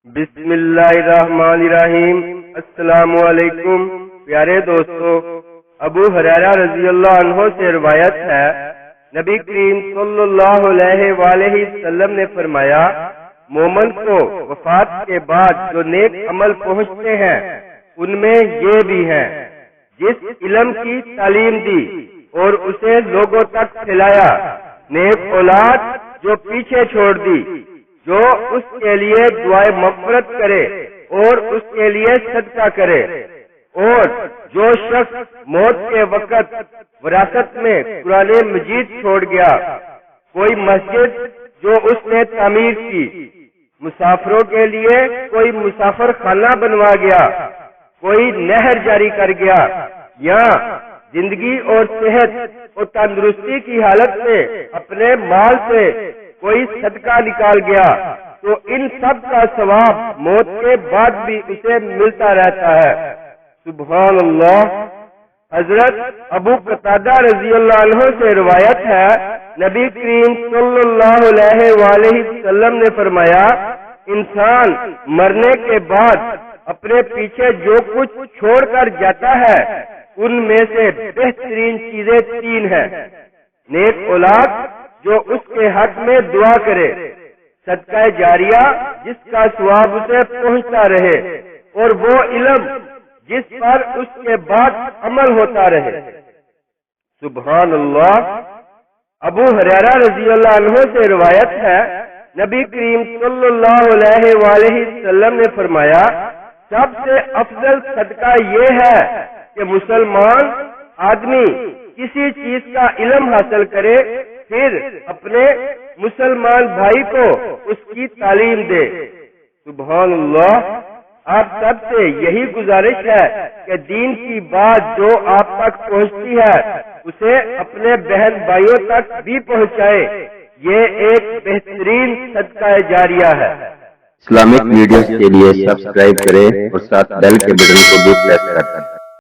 بسم اللہ الرحمن الرحیم۔ السلام علیکم پیارے دوستو، ابو ہریرہ رضی اللہ عنہ سے روایت ہے، نبی کریم صلی اللہ علیہ وآلہ وسلم نے فرمایا، مومن کو وفات کے بعد جو نیک عمل پہنچتے ہیں ان میں یہ بھی ہیں، جس علم کی تعلیم دی اور اسے لوگوں تک پھیلایا، نیک اولاد جو پیچھے چھوڑ دی، جو اس کے لیے دعائے مغفرت کرے اور اس کے لیے صدقہ کرے، اور جو شخص موت کے وقت وراثت میں قرآن مجید چھوڑ گیا، کوئی مسجد جو اس نے تعمیر کی، مسافروں کے لیے کوئی مسافر خانہ بنوا گیا، کوئی نہر جاری کر گیا، یا زندگی اور صحت اور تندرستی کی حالت سے اپنے مال سے کوئی صدقہ نکال گیا، تو ان سب کا ثواب موت کے بعد بھی اسے ملتا رہتا ہے۔ سبحان اللہ۔ حضرت ابو قتادہ رضی اللہ عنہ سے روایت ہے، نبی کریم صلی اللہ علیہ وآلہ وسلم نے فرمایا، انسان مرنے کے بعد اپنے پیچھے جو کچھ چھوڑ کر جاتا ہے ان میں سے بہترین چیزیں تین ہیں: نیک اولاد جو اس کے حق میں دعا کرے، صدقہ جاریہ جس کا ثواب اسے پہنچتا رہے، اور وہ علم جس پر اس کے بعد عمل ہوتا رہے۔ سبحان اللہ۔ ابو ہریرہ رضی اللہ عنہ سے روایت ہے، نبی کریم صلی اللہ علیہ وآلہ وسلم نے فرمایا، سب سے افضل صدقہ یہ ہے کہ مسلمان آدمی کسی چیز کا علم حاصل کرے، پھر اپنے مسلمان بھائی کو اس کی تعلیم دے۔ سبحان اللہ۔ آپ سب سے یہی گزارش ہے کہ دین کی بات جو آپ تک پہنچتی ہے اسے اپنے بہن بھائیوں تک بھی پہنچائے، یہ ایک بہترین صدقہ جاریہ ہے۔ اسلامک ویڈیوز کے لیے سبسکرائب کریں اور ساتھ بیل کے بٹن کو بھی پریس کریں۔